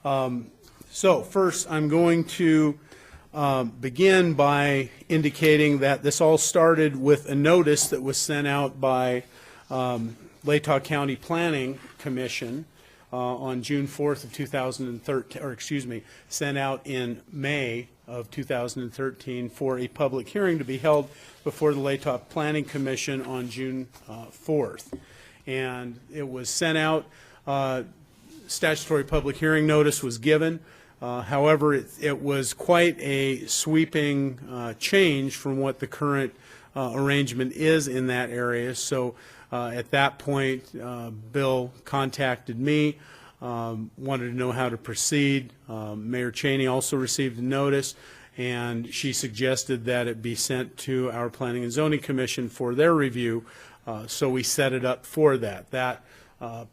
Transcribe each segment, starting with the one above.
So first, I'm going to begin by indicating that this all started with a notice that was sent out by Latah County Planning Commission on June 4th of 2013, or excuse me, sent out in May of 2013 for a public hearing to be held before the Latah Planning Commission on June 4th. And it was sent out, statutory public hearing notice was given. However, it was quite a sweeping change from what the current arrangement is in that area. So at that point, Bill contacted me, wanted to know how to proceed. Mayor Cheney also received a notice, and she suggested that it be sent to our Planning and Zoning Commission for their review. So we set it up for that. That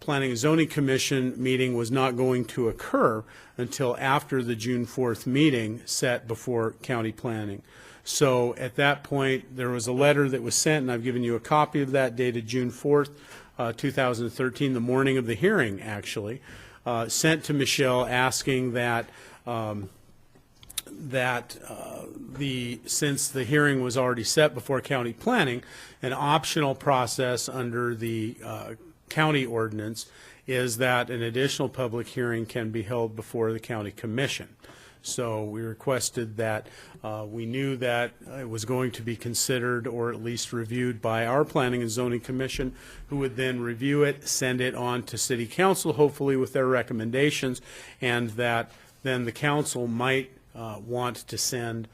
Planning and Zoning Commission meeting was not going to occur until after the June 4th meeting set before County Planning. So at that point, there was a letter that was sent, and I've given you a copy of that, dated June 4th, 2013, the morning of the hearing, actually, sent to Michelle asking that since the hearing was already set before County Planning, an optional process under the county ordinance is that an additional public hearing can be held before the County Commission. So we requested that we knew that it was going to be considered or at least reviewed by our Planning and Zoning Commission, who would then review it, send it on to City Council, hopefully with their recommendations, and that then the council might want to send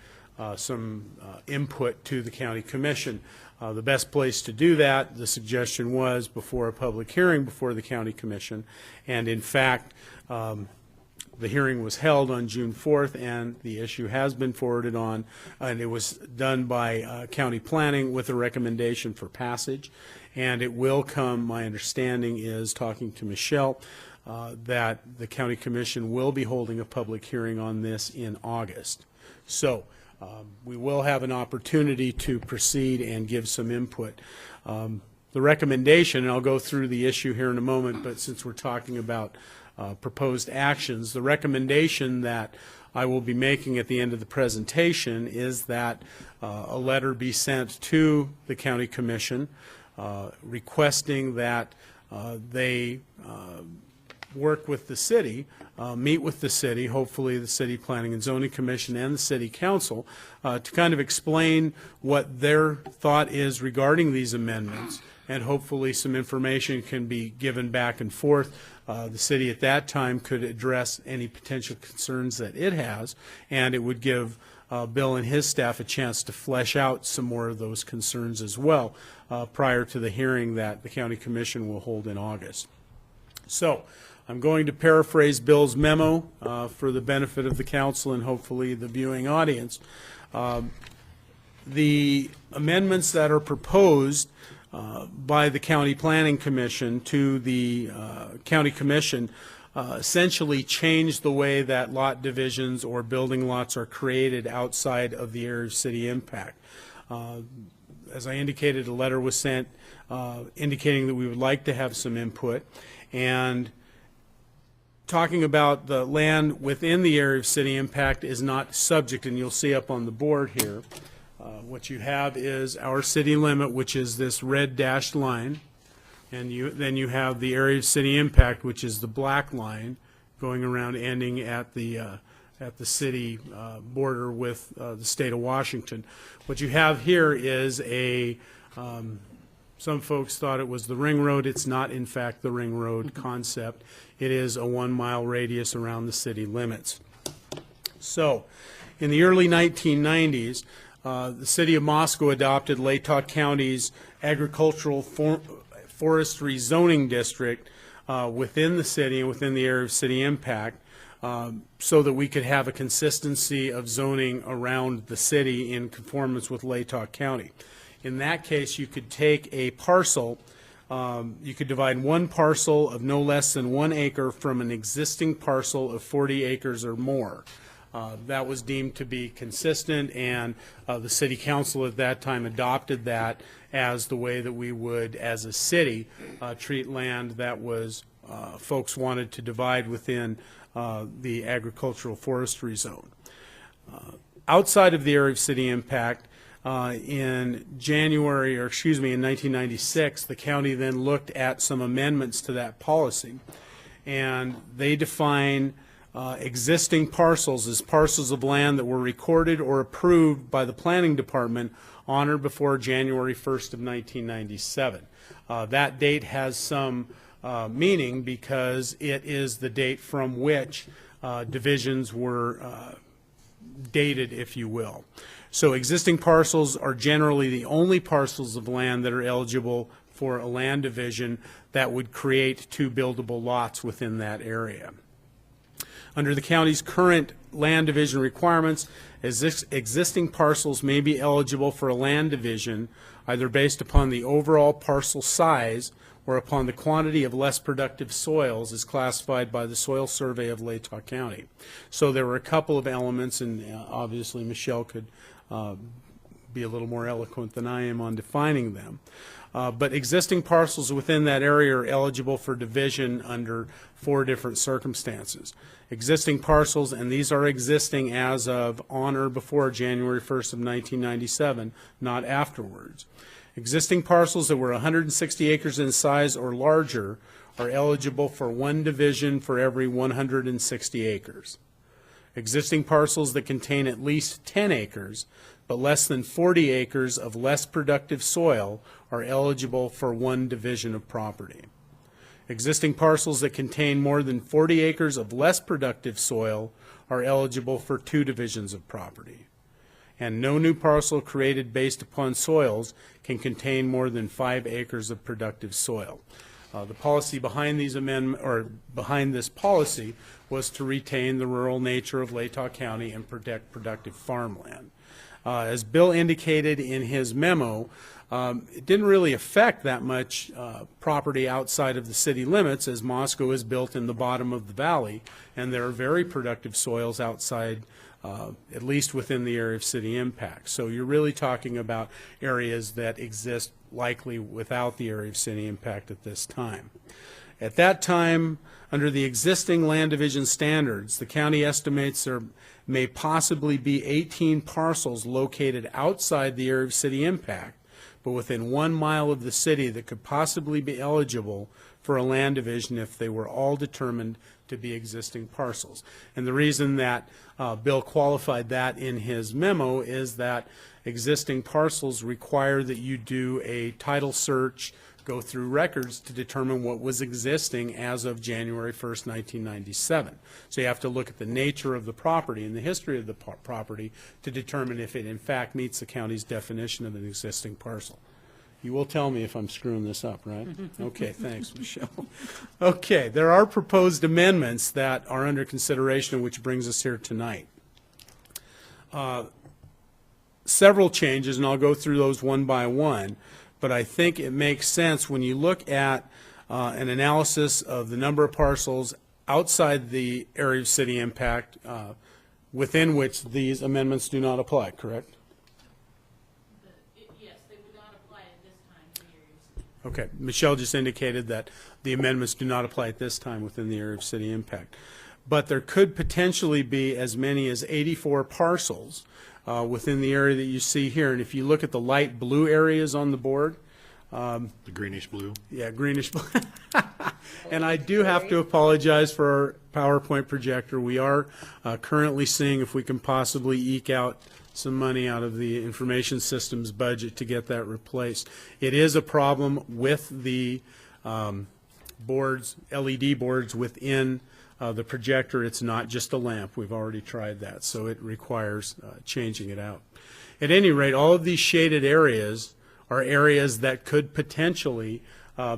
some input to the County Commission. The best place to do that, the suggestion was, before a public hearing before the County Commission, and in fact, the hearing was held on June 4th, and the issue has been forwarded on, and it was done by County Planning with a recommendation for passage, and it will come, my understanding is, talking to Michelle, that the County Commission will be holding a public hearing on this in August. So we will have an opportunity to proceed and give some input. The recommendation, and I'll go through the issue here in a moment, but since we're talking about proposed actions, the recommendation that I will be making at the end of the presentation is that a letter be sent to the County Commission requesting that they work with the city, meet with the city, hopefully the City Planning and Zoning Commission and the City Council, to kind of explain what their thought is regarding these amendments, and hopefully some information can be given back and forth. The city at that time could address any potential concerns that it has, and it would give Bill and his staff a chance to flesh out some more of those concerns as well prior to the hearing that the County Commission will hold in August. So I'm going to paraphrase Bill's memo for the benefit of the council and hopefully the viewing audience. The amendments that are proposed by the County Planning Commission to the County Commission essentially change the way that lot divisions or building lots are created outside of the area of city impact. As I indicated, a letter was sent indicating that we would like to have some input, and talking about the land within the area of city impact is not subject, and you'll see up on the board here. What you have is our city limit, which is this red dashed line, and then you have the area of city impact, which is the black line going around, ending at the city border with the state of Washington. What you have here is a some folks thought it was the ring road. It's not, in fact, the ring road concept. It is a 1 mile radius around the city limits. So in the early 1990s, the city of Moscow adopted Latah County's agricultural forestry zoning district within the city and within the area of city impact, so that we could have a consistency of zoning around the city in conformance with Latah County. In that case, you could take a parcel, you could divide one parcel of no less than 1 acre from an existing parcel of 40 acres or more. That was deemed to be consistent, and the city council at that time adopted that as the way that we would, as a city, treat land that was folks wanted to divide within the agricultural forestry zone. Outside of the area of city impact, in 1996, the county then looked at some amendments to that policy, and they define existing parcels as parcels of land that were recorded or approved by the planning department on or before January 1st of 1997. That date has some meaning because it is the date from which divisions were dated, if you will. So existing parcels are generally the only parcels of land that are eligible for a land division that would create two buildable lots within that area. Under the county's current land division requirements, existing parcels may be eligible for a land division either based upon the overall parcel size or upon the quantity of less productive soils as classified by the Soil Survey of Latah County. So there were a couple of elements, and obviously Michelle could be a little more eloquent than I am on defining them. But existing parcels within that area are eligible for division under 4 different circumstances. Existing parcels, and these are existing as of on or before January 1st of 1997, not afterwards. Existing parcels that were 160 acres in size or larger are eligible for 1 division for every 160 acres. Existing parcels that contain at least 10 acres but less than 40 acres of less productive soil are eligible for 1 division of property. Existing parcels that contain more than 40 acres of less productive soil are eligible for 2 divisions of property. And no new parcel created based upon soils can contain more than 5 acres of productive soil. The policy behind these amendments, or behind this policy, was to retain the rural nature of Latah County and protect productive farmland. As Bill indicated in his memo, it didn't really affect that much property outside of the city limits, as Moscow is built in the bottom of the valley, and there are very productive soils outside, at least within the area of city impact. So you're really talking about areas that exist likely without the area of city impact at this time. At that time, under the existing land division standards, the county estimates there may possibly be 18 parcels located outside the area of city impact, but within 1 mile of the city that could possibly be eligible for a land division if they were all determined to be existing parcels. And the reason that Bill qualified that in his memo is that existing parcels require that you do a title search, go through records to determine what was existing as of January 1st, 1997. So you have to look at the nature of the property and the history of the property to determine if it in fact meets the county's definition of an existing parcel. You will tell me if I'm screwing this up, right? Okay, thanks, Michelle. Okay, there are proposed amendments that are under consideration, which brings us here tonight. Several changes, and I'll go through those one by one, but I think it makes sense when you look at an analysis of the number of parcels outside the area of city impact within which these amendments do not apply, correct? Yes, they would not apply at this time to the area of city. Okay, Michelle just indicated that the amendments do not apply at this time within the area of city impact. But there could potentially be as many as 84 parcels within the area that you see here. And if you look at the light blue areas on the board, the greenish blue. Yeah, greenish blue. And I do have to apologize for our PowerPoint projector. We are currently seeing if we can possibly eke out some money out of the information systems budget to get that replaced. It is a problem with the boards, LED boards within the projector. It's not just a lamp. We've already tried that, so it requires changing it out. At any rate, all of these shaded areas are areas that could potentially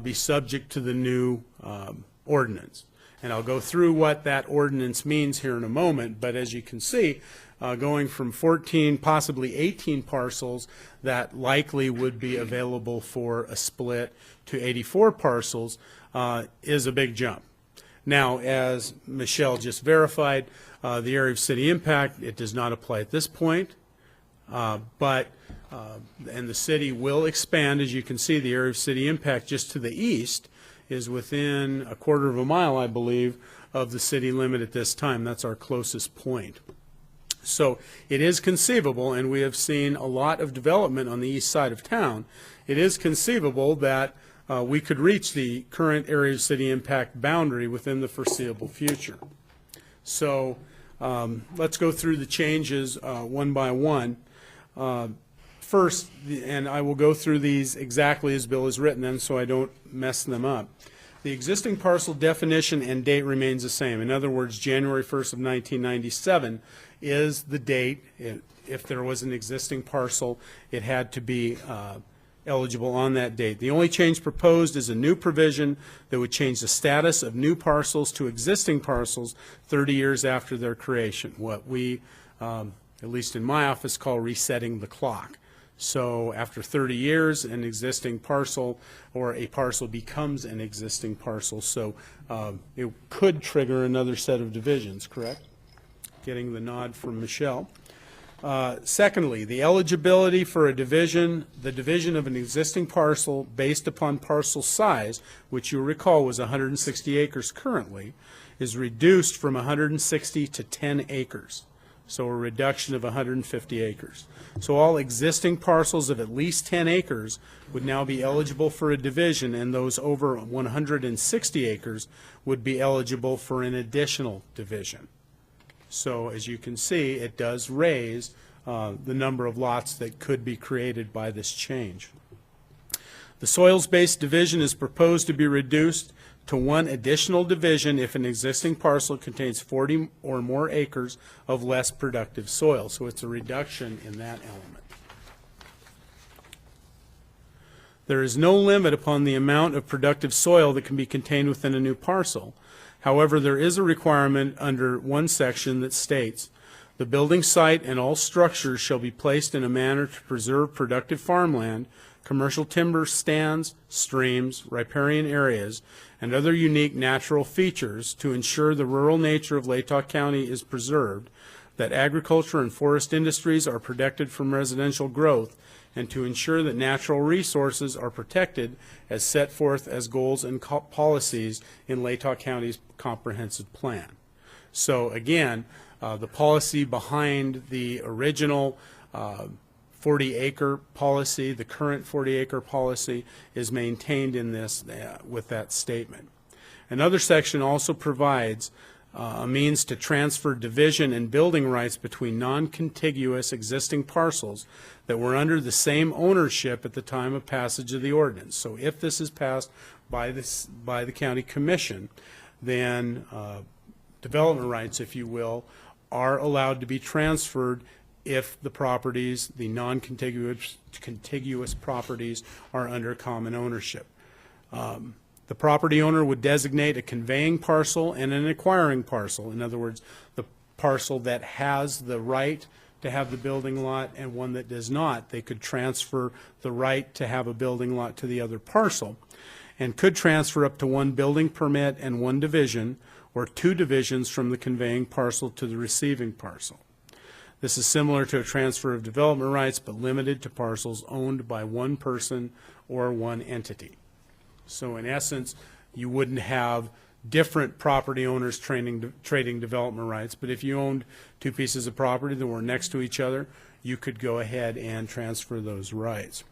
be subject to the new ordinance. And I'll go through what that ordinance means here in a moment, but as you can see, going from 14, possibly 18 parcels that likely would be available for a split to 84 parcels is a big jump. Now, as Michelle just verified, the area of city impact, it does not apply at this point, and the city will expand. As you can see, the area of city impact just to the east is within a quarter of a mile, I believe, of the city limit at this time. That's our closest point. So it is conceivable, and we have seen a lot of development on the east side of town. It is conceivable that we could reach the current area of city impact boundary within the foreseeable future. So let's go through the changes one by one. First, and I will go through these exactly as Bill has written them so I don't mess them up. The existing parcel definition and date remains the same. In other words, January 1st of 1997 is the date. If there was an existing parcel, it had to be eligible on that date. The only change proposed is a new provision that would change the status of new parcels to existing parcels 30 years after their creation, what we, at least in my office, call resetting the clock. So after 30 years, an existing parcel or a parcel becomes an existing parcel. So it could trigger another set of divisions, correct? Getting the nod from Michelle. Secondly, the eligibility for a division, the division of an existing parcel based upon parcel size, which you'll recall was 160 acres currently, is reduced from 160 to 10 acres. So a reduction of 150 acres. So all existing parcels of at least 10 acres would now be eligible for a division, and those over 160 acres would be eligible for an additional division. So as you can see, it does raise the number of lots that could be created by this change. The soils-based division is proposed to be reduced to one additional division if an existing parcel contains 40 or more acres of less productive soil. So it's a reduction in that element. There is no limit upon the amount of productive soil that can be contained within a new parcel. However, there is a requirement under one section that states, the building site and all structures shall be placed in a manner to preserve productive farmland, commercial timber stands, streams, riparian areas, and other unique natural features to ensure the rural nature of Latah County is preserved, that agriculture and forest industries are protected from residential growth, and to ensure that natural resources are protected as set forth as goals and policies in Latah County's comprehensive plan. So again, the policy behind the original 40-acre policy, the current 40-acre policy, is maintained in this with that statement. Another section also provides a means to transfer division and building rights between non-contiguous existing parcels that were under the same ownership at the time of passage of the ordinance. So if this is passed by the county commission, then development rights, if you will, are allowed to be transferred if the properties, the non-contiguous properties, are under common ownership. The property owner would designate a conveying parcel and an acquiring parcel. In other words, the parcel that has the right to have the building lot and one that does not. They could transfer the right to have a building lot to the other parcel, and could transfer up to one building permit and one division, or two divisions from the conveying parcel to the receiving parcel. This is similar to a transfer of development rights, but limited to parcels owned by one person or one entity. So in essence, you wouldn't have different property owners trading development rights, but if you owned two pieces of property that were next to each other, you could go ahead and transfer those rights.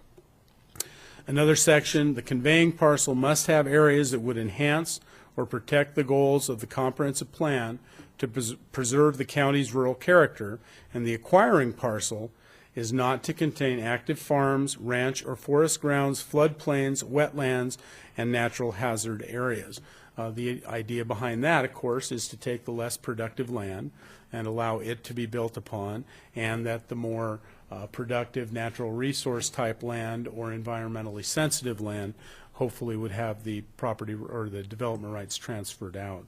Another section, the conveying parcel must have areas that would enhance or protect the goals of the comprehensive plan to preserve the county's rural character, and the acquiring parcel is not to contain active farms, ranch or forest grounds, floodplains, wetlands, and natural hazard areas. The idea behind that, of course, is to take the less productive land and allow it to be built upon, and that the more productive natural resource type land or environmentally sensitive land hopefully would have the property or the development rights transferred out.